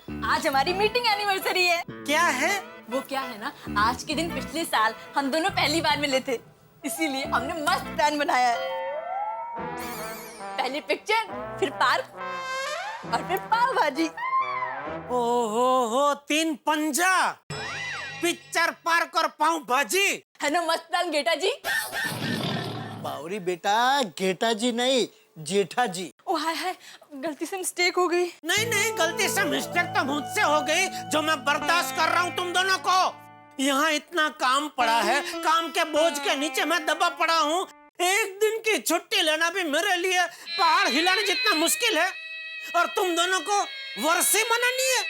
आज हमारी meeting anniversary है। क्या है? वो क्या है ना, आज के दिन पिछले साल हम दोनों पहली बार मिले थे, इसीलिए हमने मस्त प्लान बनाया है। पहले पिक्चर, फिर पार्क और फिर पाव भाजी। ओहो, 3 पंजा, पिक्चर, पार्क और पाव भाजी। है ना मस्त प्लान गेटा जी? बावरी बेटा, गेटा जी नहीं, जेठा जी। ओ हाय हाय, गलती से मिस्टेक हो गई। नहीं, गलती से मिस्टेक तो मुझसे हो गई, जो मैं बर्दाश्त कर रहा हूँ तुम दोनों को। यहाँ इतना काम पड़ा है, काम के बोझ के नीचे मैं दबा पड़ा हूँ। एक दिन की छुट्टी लेना भी मेरे लिए पहाड़ हिलाने जितना मुश्किल है, और तुम दोनों को वर्षे मनानी है।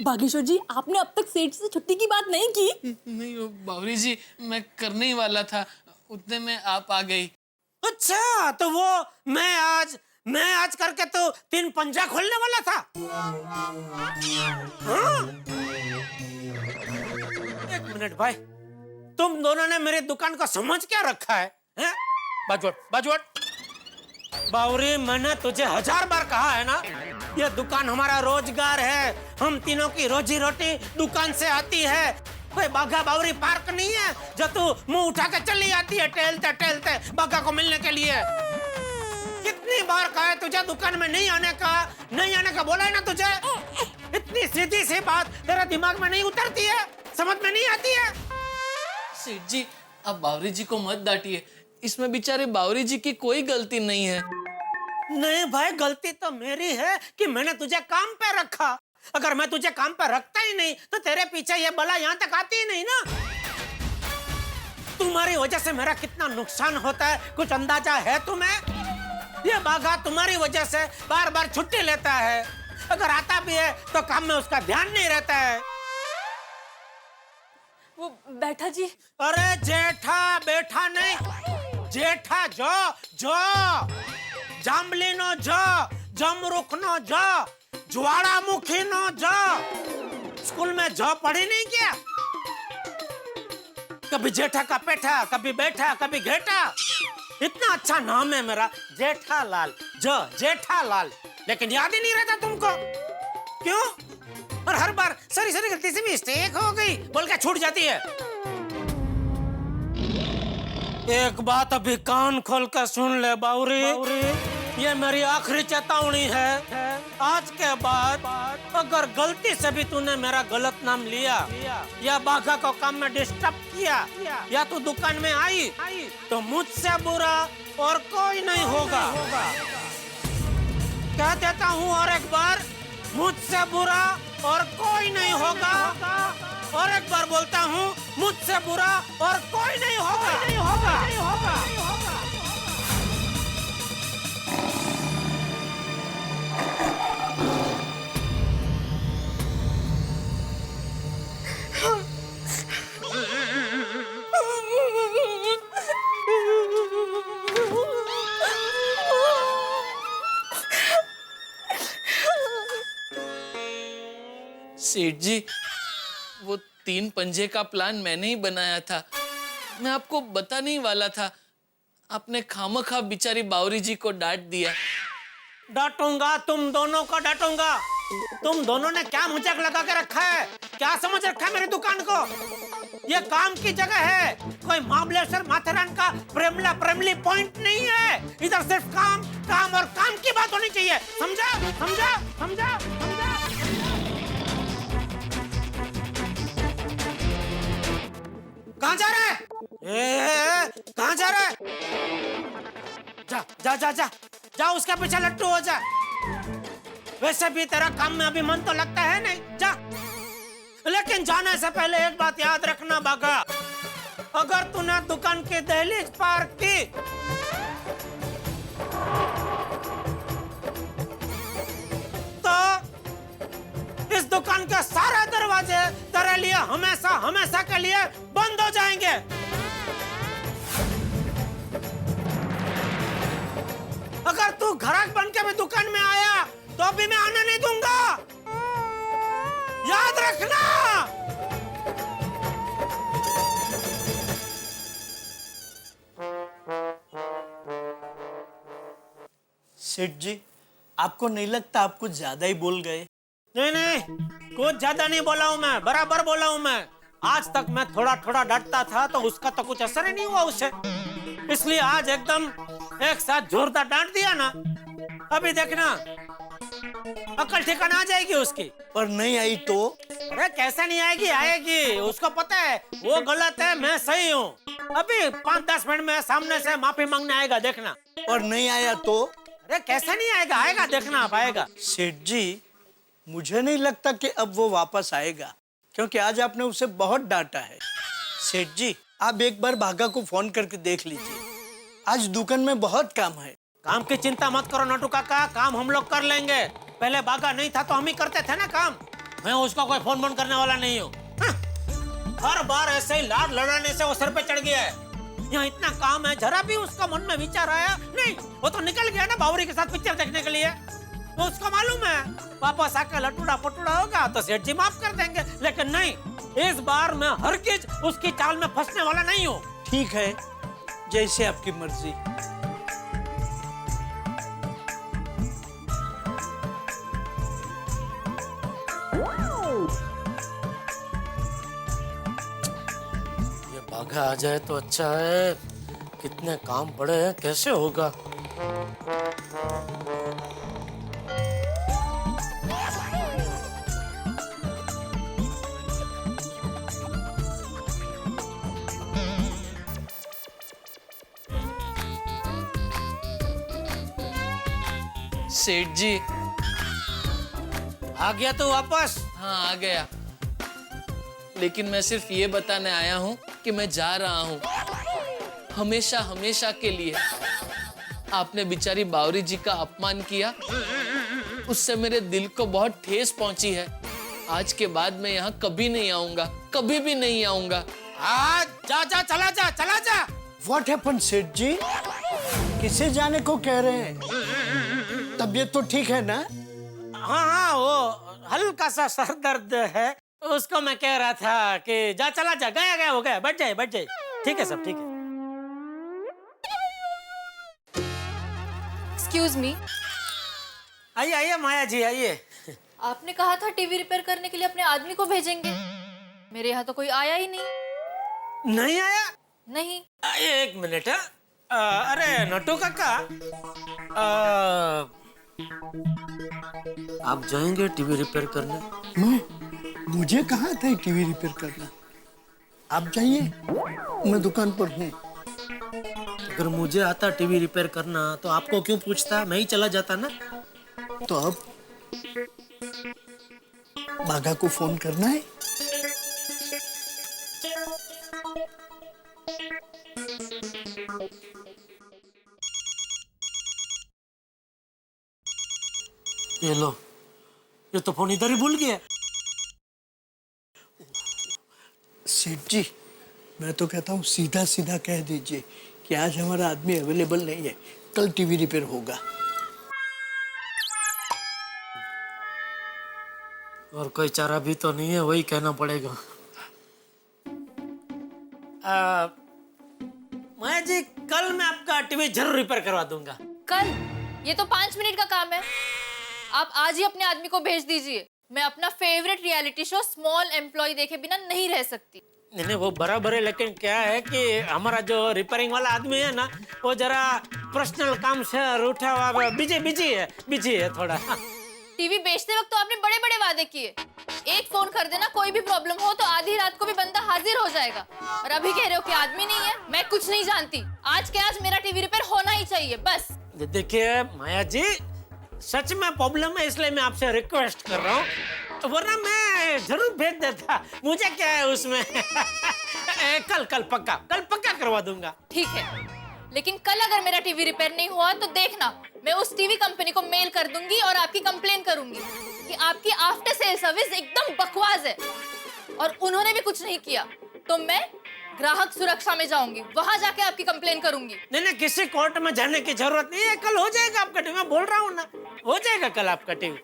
बागेश्वर जी, आपने अब तक सेठ से छुट्टी की बात नहीं की। नहीं बावरी जी, मैं करने ही वाला था, उतने में आप आ गई। अच्छा, तो वो मैं आज करके तो 3 पंजा खोलने वाला था। हाँ? एक मिनट भाई, तुम दोनों ने मेरी दुकान को समझ क्या रखा है? बाजवट बावरी, मैंने तुझे 1000 बार कहा है ना, ये दुकान हमारा रोजगार है, हम तीनों की रोजी रोटी दुकान से आती है। कोई बाघा बावरी पार्क नहीं है जो तू मुंह उठा के चली आती है टहलते बाघा को मिलने के लिए। कितनी बार कहा है तुझे दुकान में नहीं आने का बोला है ना तुझे? इतनी सीधी सी बात तेरे दिमाग में नहीं उतरती है, समझ में नहीं आती है? सेठ जी, आप बावरी जी को मत डांटिए, इसमें बेचारे बावरी जी की कोई गलती नहीं है। नहीं भाई, गलती तो मेरी है कि मैंने तुझे काम पे रखा। अगर मैं तुझे काम पे रखता ही नहीं तो तेरे पीछे ये बला यहाँ तक आती ही नहीं ना। तुम्हारी वजह से मेरा कितना नुकसान होता है कुछ अंदाजा है तुम्हें? ये बाघा तुम्हारी वजह से बार बार छुट्टी लेता है, अगर आता भी है तो काम में उसका ध्यान नहीं रहता है। वो बैठा जी। अरे जेठा बैठा नहीं, जेठा जो जाम्बली नो जो, जमरुख नो जो, ज्वालामुखी नो जो। स्कूल में जो पढ़ी नहीं क्या? कभी जेठा का पेठा, कभी बैठा, कभी घेटा। इतना अच्छा नाम है मेरा, जेठालाल, जेठालाल, लेकिन याद ही नहीं रहता तुमको। क्यों? और हर बार सरी गलती से मिस्टेक हो गई बोल के छूट जाती है। एक बात अभी कान खोल कर सुन ले बावरी, ये मेरी आखिरी चेतावनी है। आज के बाद अगर गलती से भी तूने मेरा गलत नाम लिया या बाघा को काम में डिस्टर्ब किया या तू दुकान में आई तो मुझसे बुरा और कोई नहीं होगा। कह देता हूँ और एक बार, मुझसे बुरा और कोई नहीं होगा। और एक बार बोलता हूँ, मुझसे बुरा और कोई नहीं होगा। सेठ जी, वो 3 पंजे का प्लान मैंने ही बनाया था, मैं आपको बता नहीं वाला था। आपने खामखा बेचारी बावरी जी को डांट दिया। डांटूंगा, तुम दोनों को डांटूंगा। तुम दोनों ने क्या मजाक लगा के रखा है? क्या समझ रखा है मेरी दुकान को? ये काम की जगह है, कोई महाबलेश्वर माथेरान का प्रेमली पॉइंट नहीं है। इधर सिर्फ काम और काम की बात होनी चाहिए। समझा? कहाँ जा रहा है? कहाँ जा रहा है? जा उसके पीछे लट्टू हो जा। वैसे भी तेरा काम में अभी मन तो लगता है नहीं, जा। लेकिन जाने से पहले एक बात याद रखना बाघा, अगर तूने दुकान की दहलीज पार की तो इस दुकान के सारे दरवाजे तेरे लिए हमेशा के लिए बंद हो जाएंगे। अगर तू ग्राहक बन के भी दुकान में आया तो भी मैं आने नहीं दूंगा, याद रखना। सेठ जी, आपको नहीं लगता आप कुछ ज्यादा ही बोल गए? नहीं नहीं, कुछ ज्यादा नहीं बोला हूँ मैं, बराबर बोला हूँ मैं। आज तक मैं थोड़ा थोड़ा डांटता था तो उसका तो कुछ असर ही नहीं हुआ उससे, इसलिए आज एकदम एक साथ जोरदार डांट दिया ना। अभी देखना अकल ठिकाना आ जाएगी उसकी। पर नहीं आई तो? अरे कैसे नहीं आएगी, आएगी। उसको पता है वो गलत है, मैं सही हूँ। अभी 5-10 मिनट में सामने से माफी मांगने आएगा, देखना। और नहीं आया तो? अरे कैसे नहीं आएगा, आएगा, देखना आप, आएगा। सेठ जी, मुझे नहीं लगता कि अब वो वापस आएगा, क्योंकि आज आपने उसे बहुत डांटा है। सेठ जी, आप एक बार भागा को फोन करके देख लीजिए। आज दुकान में बहुत काम है। काम की चिंता मत करो नटू काका, काम हम लोग कर लेंगे। पहले बागा नहीं था तो हम ही करते थे ना काम। मैं उसको कोई फोन करने वाला नहीं हूँ। हर बार ऐसे ही लाड लड़ाने से वो सर पे चढ़ गया है। यहाँ इतना काम है, जरा भी उसका मन में विचार आया नहीं। वो तो निकल गया ना बावरी के साथ पिक्चर देखने के लिए। तो उसको मालूम है वापस आकर लटूड़ा पटूड़ा होगा तो सेठ जी माफ कर देंगे, लेकिन नहीं, इस बार मैं हरगिज उसकी चाल में फंसने वाला नहीं हूँ। ठीक है, जैसे आपकी मर्जी। ये बाघा आ जाए तो अच्छा है। कितने काम पड़े हैं, कैसे होगा। सेठ जी। आ गया तो वापस? हाँ आ गया, लेकिन मैं सिर्फ ये बताने आया हूँ कि मैं जा रहा हूँ, हमेशा हमेशा के लिए। आपने बेचारी बावरी जी का अपमान किया, उससे मेरे दिल को बहुत ठेस पहुंची है। आज के बाद मैं यहाँ कभी नहीं आऊंगा, कभी भी नहीं आऊंगा। जा जा, चला जा, चला जा। What happened, सेठ जी? किसे जाने को कह रहे हैं? तबीयत तो ठीक है ना? हाँ हाँ, वो हल्का सा सर दर्द है, उसको मैं कह रहा था कि जा, चला जा। गया गया हो गया, बैठ जाए, बैठ जाए। ठीक है, सब ठीक है। Excuse me. आइए आइए माया जी, आइए। आपने कहा था टीवी रिपेयर करने के लिए अपने आदमी को भेजेंगे, मेरे यहाँ तो कोई आया ही नहीं। नहीं आया? नहीं। एक मिनट। अरे नटू काका, आप जाएंगे टीवी रिपेयर करने? मुझे कहाँ था टीवी रिपेयर करना? आप जाइए, मैं दुकान पर हूँ। अगर मुझे आता टीवी रिपेयर करना तो आपको क्यों पूछता, मैं ही चला जाता ना। तो अब बागा को फोन करना है। ये लो, ये तो फोन इधर ही भूल गया। सेठ जी, मैं तो कहता हूँ सीधा सीधा कह दीजिए कि आज हमारा आदमी अवेलेबल नहीं है, कल टीवी रिपेयर होगा। और कोई चारा भी तो नहीं है, वही कहना पड़ेगा। माया जी, कल मैं आपका टीवी जरूर रिपेयर करवा दूंगा। कल? ये तो 5 मिनट का काम है। आप आज ही अपने आदमी को भेज दीजिए। मैं अपना फेवरेट रियलिटी शो स्मॉल एम्प्लॉय देखे बिना नहीं रह सकती। नहीं नहीं, वो बराबर है, लेकिन क्या है कि हमारा जो रिपेयरिंग वाला आदमी है ना, वो जरा पर्सनल काम से रूठा हुआ बिजी है थोड़ा। टीवी बेचते वक्त तो आपने बड़े बड़े वादे किए। एक फोन कर देना, कोई भी प्रॉब्लम हो तो आधी रात को भी बंदा हाजिर हो जाएगा। और अभी कह रहे हो कि आदमी नहीं है। मैं कुछ नहीं जानती, आज के आज मेरा टीवी रिपेयर होना ही चाहिए, बस। देखिए माया जी, सच में प्रॉब्लम है, इसलिए मैं आपसे रिक्वेस्ट कर रहा हूँ, वरना मैं जरूर भेज देता। मुझे क्या है उसमें। कल पक्का करवा दूंगा। ठीक है, लेकिन कल अगर मेरा टीवी रिपेयर नहीं हुआ तो देखना, मैं उस टीवी कंपनी को मेल कर दूंगी और आपकी कंप्लेन करूंगी कि आपकी आफ्टर सेल सर्विस एकदम बकवास है और उन्होंने भी कुछ नहीं किया। तो मैं ग्राहक सुरक्षा में जाऊंगी, वहां जाके आपकी कंप्लेन करूंगी। नहीं, किसी कोर्ट में जाने की जरूरत नहीं है। कल हो जाएगा आपका टीवी, मैं बोल रहा हूँ ना, हो जाएगा कल आपका टीवी।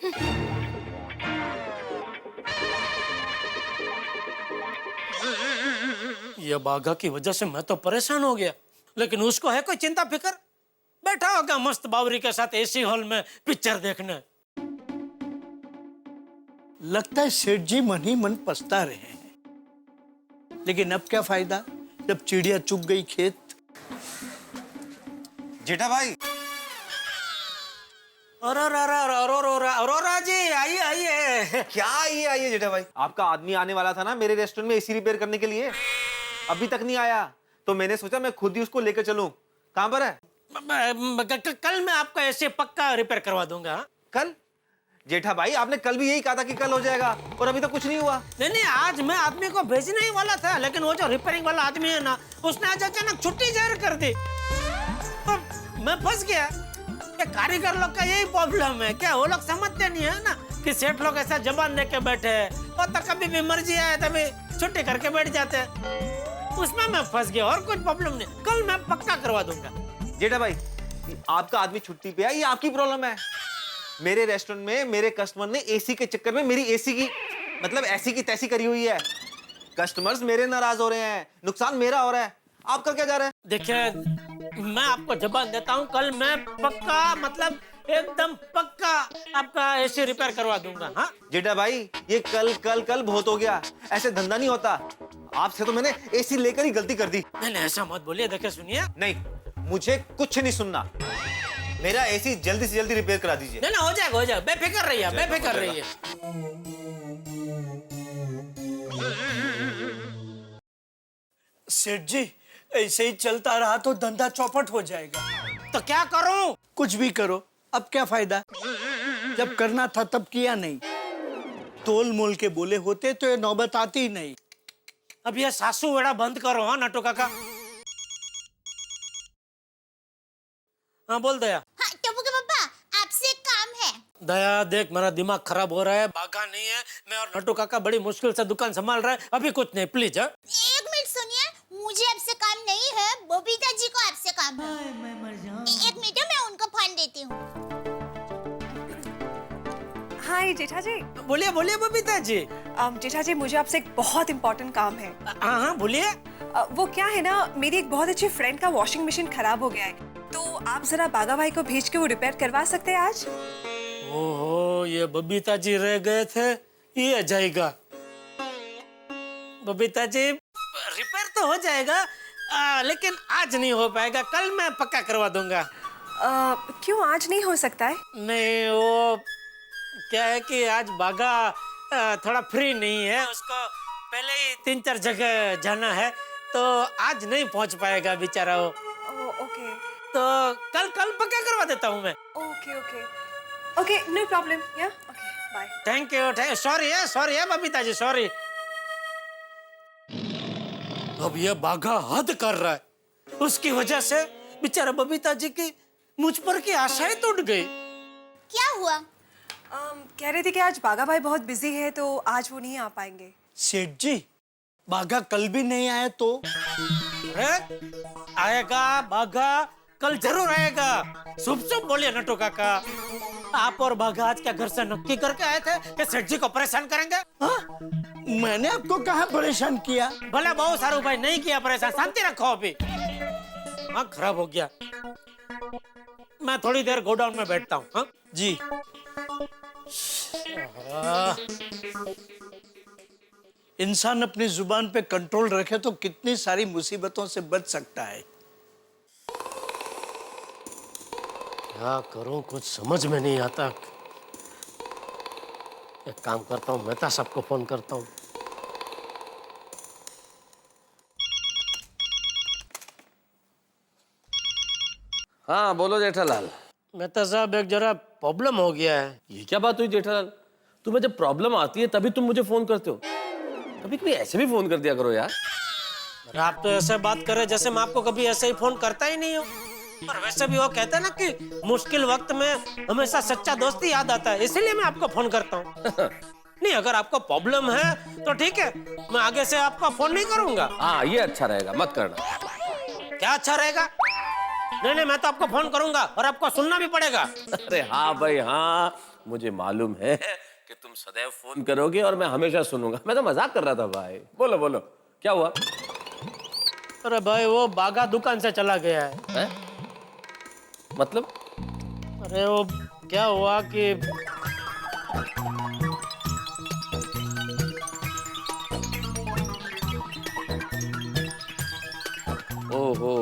ये बाघा की वजह से मैं तो परेशान हो गया, लेकिन उसको है कोई चिंता फिक्र। बैठा होगा मस्त बावरी के साथ एसी हॉल में पिक्चर देखने। लगता है सेठ जी मन ही मन पछता रहे हैं, लेकिन अब क्या फायदा जब चिड़िया चुग गई खेत। जेठा भाई, अरोरा जी आइए आइए। क्या आइए जेठा भाई, आपका आदमी आने वाला था ना मेरे रेस्टोरेंट में एसी रिपेयर करने के लिए, अभी तक नहीं आया, तो मैंने सोचा मैं खुद ही उसको लेकर चलूं। कहां पर है? कल मैं आपका एसी पक्का रिपेयर करवा दूंगा। कल? जेठा भाई आपने कल भी यही कहा था कि कल हो जाएगा, और अभी तक कुछ नहीं हुआ। नहीं, आज मैं आदमी को भेजने ही वाला था, लेकिन वो जो रिपेयरिंग वाला आदमी है ना, उसने आज अचानक छुट्टी जाहिर कर दी, तो मैं फंस गया। ये कारीगर लोग का यही प्रॉब्लम है, क्या वो लोग समझते नहीं है ना कि सेठ लोग ऐसा जबान लेके बैठे हैं, और तो कभी भी मर्जी आए तभी छुट्टी करके बैठ जाते हैं। उसमें मैं फंस गया, और कुछ प्रॉब्लम नहीं, कल मैं पक्का करवा दूंगा। जेठा भाई, आपका आदमी छुट्टी पे है, ये आपकी प्रॉब्लम है। मेरे रेस्टोरेंट में मेरे कस्टमर ने एसी के चक्कर में मेरी एसी की मतलब ऐसी की तैसी करी हुई है। कस्टमर्स मेरे नाराज हो रहे हैं, नुकसान मेरा हो रहा है, आपका क्या जा रहा है? देखिए, मैं आपको जबान देता हूँ, कल मैं पक्का मतलब एकदम पक्का आपका एसी रिपेयर करवा दूंगा। हाँ जेठा भाई, ये कल कल कल बहुत हो गया, ऐसे धंधा नहीं होता। आपसे तो मैंने एसी लेकर ही गलती कर दी। नहीं, ऐसा मत बोलिए। देखिए सुनिए, नहीं, मुझे कुछ नहीं सुनना, मेरा एसी जल्दी से जल्दी रिपेयर करा दीजिए। नहीं, हो जाएगा, बेफिक्र रहिए, बेफिक्र रहिए। सेठ जी, ऐसे ही चलता रहा तो धंधा चौपट हो जाएगा। तो क्या करूं? कुछ भी करो, अब क्या फायदा, जब करना था तब किया नहीं। तोल मोल के बोले होते तो ये नौबत आती ही नहीं। अब ये सासू वेड़ा बंद करो। हाँ नाटो काका, हाँ बोल दया। हाँ, टप्पू के पापा, आपसे एक काम है। दया देख, मेरा दिमाग खराब हो रहा है, बागा नहीं है, मैं और नटू काका बड़ी मुश्किल से दुकान संभाल रहा है, अभी कुछ नहीं, प्लीज। एक मिनट सुनिए, मुझे आपसे काम नहीं है, बबीता जी को आपसे काम है। एक मिनट, मैं उनको फोन देती हूँ। हाय जेठा जी। बोलिए बोलिए बबीता जी। जेठा जी, मुझे आपसे एक बहुत इम्पोर्टेंट काम है। हाँ बोलिए। वो क्या है ना, मेरी एक बहुत अच्छी फ्रेंड का वॉशिंग मशीन खराब हो गया है, तो आप जरा बागा भाई को भेज के वो रिपेयर करवा सकते हैं आज? ओहो, ये बबीता जी रह गए थे, ये जाएगा। बबीता जी, रिपेयर तो हो जाएगा, लेकिन आज नहीं हो पाएगा, कल मैं पक्का करवा दूंगा। क्यों आज नहीं हो सकता है? नहीं, वो क्या है कि आज बागा थोड़ा फ्री नहीं है, उसको पहले ही 3-4 जगह जाना है, तो आज नहीं पहुंच पाएगा बेचारा वो। ओके, तो कल पक्का करवा देता हूँ मैं। ओके, नो प्रॉब्लम, या okay, bye. Thank you, sorry है बबीता जी, सॉरी। अब ये बागा हद कर रहा है, उसकी वजह से बेचारा बबीता जी की मुझ पर की आशाएं टूट गई। क्या हुआ? कह रहे थे कि आज बागा भाई बहुत बिजी है, तो आज वो नहीं आ पाएंगे। सेठ जी, बागा कल भी नहीं आया तो? आएगा बागा, कल जरूर आएगा। शुभ बोलिए नटू काका। आप और बागा आज क्या घर से नक्की करके आए थे कि सेठ जी को परेशान करेंगे? हाँ? मैंने आपको कहाँ परेशान किया? भले बहुत सारू भाई, नहीं किया परेशान, शांति रखो। अभी हाँ, खराब हो गया, मैं थोड़ी देर गोडाउन में बैठता हूँ। हाँ जी। इंसान अपनी जुबान पे कंट्रोल रखे तो कितनी सारी मुसीबतों से बच सकता है। क्या करूं, कुछ समझ में नहीं आता। एक काम करता हूं, मेहता साहब को फोन करता हूं। हाँ बोलो जेठालाल। मेहता साहब, एक जरा प्रॉब्लम हो गया है। ये क्या बात हुई जेठालाल? तुम्हें जब प्रॉब्लम आती है तभी तुम मुझे फोन करते हो, कभी कभी ऐसे भी फोन कर दिया करो यार। आप तो ऐसे बात कर रहे जैसे मैं आपको कभी ऐसे ही फोन करता ही नहीं हूँ। और वैसे भी वो कहते हैं ना कि मुश्किल वक्त में हमेशा सच्चा दोस्त ही याद आता है, इसीलिए मैं आपको फोन करता हूँ। नहीं, अगर आपको प्रॉब्लम है तो ठीक है, मैं आगे से आपको फोन नहीं करूंगा। हाँ ये अच्छा रहेगा, मत करना। क्या अच्छा रहेगा? नहीं, मैं तो आपको फोन करूंगा और आपको सुनना भी पड़ेगा। अरे हाँ भाई हाँ, मुझे मालूम है कि तुम सदैव फोन करोगे और मैं हमेशा सुनूंगा। मैं तो मजाक कर रहा था भाई। बोलो बोलो, क्या हुआ? अरे भाई, वो बागा दुकान से चला गया है। मतलब? अरे वो क्या हुआ कि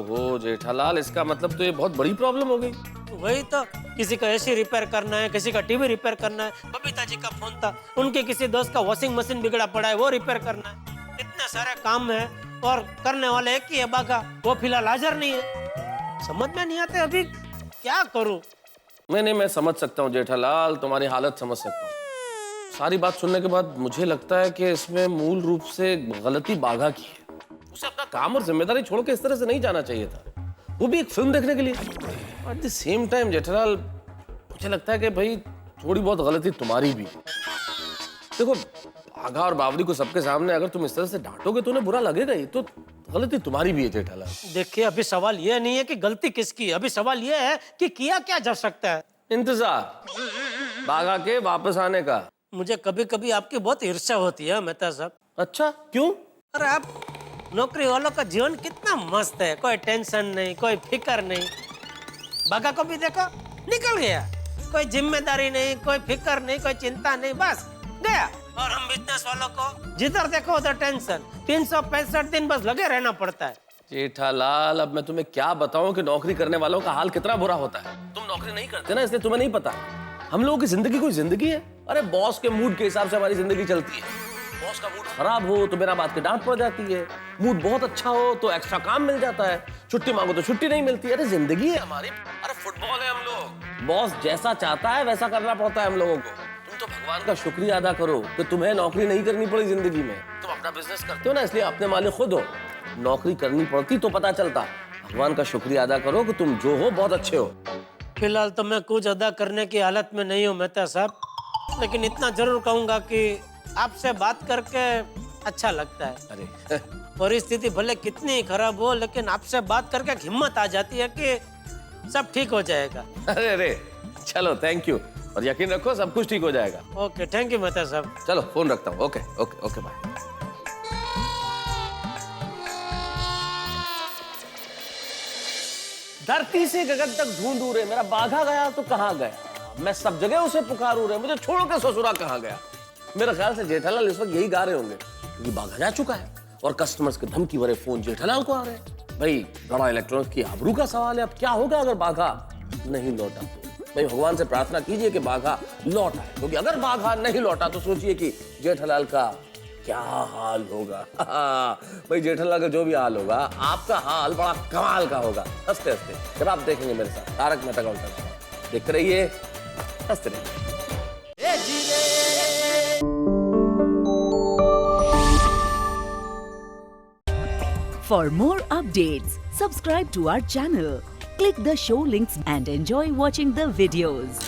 हो जेठालाल, इसका मतलब तो ये बहुत बड़ी प्रॉब्लम हो गई। वही तो, किसी का एसी रिपेयर करना है, किसी का टीवी रिपेयर करना है। बबीता जी का फोन था, उनके किसी दोस्त का वॉशिंग मशीन बिगड़ा पड़ा है, वो रिपेयर करना है। इतने सारे काम है और करने वाले एक ही है बागा, वो फिलहाल हाजिर नहीं है। समझ में नहीं आते अभी क्या करूं। नहीं, मैं समझ सकता हूँ जेठालाल, तुम्हारी हालत समझ सकता हूँ। सारी बात सुनने के बाद मुझे लगता है कि इसमें मूल रूप से गलती बाघा की है। उसे अपना काम और जिम्मेदारी छोड़ के इस तरह से नहीं जाना चाहिए था, वो भी एक फिल्म देखने के लिए। At the same time Jethalal, मुझे लगता है कि भाई थोड़ी बहुत गलती तुम्हारी भी है। देखो, बाघा और बावरी को सबके सामने अगर तुम इस तरह से डांटोगे तो उन्हें बुरा लगेगा ही, तो गलती तुम्हारी भी है जेठालाल। देखिए, अभी सवाल ये नहीं है कि गलती किसकी है, अभी सवाल ये है कि किया क्या जा सकता है। इंतजार बाघा के वापस आने का। मुझे कभी कभी आपकी बहुत ईर्ष्या होती है मेहता साहब। अच्छा, क्यों? अरे आप नौकरी वालों का जीवन कितना मस्त है, कोई टेंशन नहीं, कोई फिक्र नहीं। बाघा को भी देखो, निकल गया, कोई जिम्मेदारी नहीं, कोई फिक्र नहीं, कोई चिंता नहीं, बस गया। और हम बिजनेस वालों को जिधर देखो उधर टेंशन, 365 दिन बस लगे रहना पड़ता है। जेठालाल, अब मैं तुम्हें क्या बताऊं कि नौकरी करने वालों का हाल कितना बुरा होता है। तुम नौकरी नहीं करते ना, इसलिए तुम्हें नहीं पता। हम लोगों की जिंदगी कोई जिंदगी है? अरे बॉस के मूड के हिसाब से हमारी जिंदगी चलती है। बॉस का मूड खराब हो तो बिना बात के डांट पड़ जाती है, मूड बहुत अच्छा हो तो एक्स्ट्रा काम मिल जाता है, छुट्टी मांगो तो छुट्टी नहीं मिलती। अरे जिंदगी है हमारी, अरे फुटबॉल है हम लोग। बॉस जैसा चाहता है वैसा करना पड़ता है हम लोगों को। तुम तो भगवान का शुक्रिया अदा करो कि तुम्हें नौकरी नहीं करनी पड़ी जिंदगी में। तुम अपना बिजनेस करते हो ना, इसलिए अपने मालिक खुद हो। नौकरी करनी पड़ती तो पता चलता। भगवान का शुक्रिया अदा करो कि तुम जो हो बहुत अच्छे हो। फिलहाल तो मैं कुछ अदा करने की हालत में नहीं हूँ मेहता साहब, लेकिन इतना जरूर कहूंगा कि आपसे बात करके अच्छा लगता है। अरे परिस्थिति भले कितनी खराब हो, लेकिन आपसे बात करके हिम्मत आ जाती है कि सब ठीक हो जाएगा। अरे चलो, थैंक यू, और यकीन रखो सब कुछ ठीक हो जाएगा। ओके, थैंक यू मेहता साहब। चलो फोन रखता हूँ। Okay okay okay, bye. धरती से गगन तक ढूंढूं रे, मेरा बाघा गया तो कहाँ गया? मैं सब जगह उसे पुकारूं रे, मुझे छोड़ के ससुरा कहाँ गया? मेरे ख्याल से जेठालाल इस वक्त यही गा रहे होंगे, क्योंकि बाघा जा चुका है और कस्टमर्स के धमकी भरे फोन जेठालाल को आ रहे हैं। भाई बड़ा इलेक्ट्रॉनिक्स की आबरू का सवाल है, अब क्या होगा अगर बाघा नहीं लौटा तो? भाई भगवान से प्रार्थना कीजिए कि बाघा लौट आए, क्योंकि अगर बाघा नहीं लौटा तो सोचिए कि जेठालाल का क्या हाल होगा। भाई जेठालाल का जो भी हाल होगा, आपका हाल बड़ा कमाल का होगा, हंसते हंसते, जब आप देखेंगे मेरे साथ तारक मेहता का उल्टा चश्मा। देखते रहिए, हंसते रहिए। For more updates, subscribe to our channel, click the show links and enjoy watching the videos.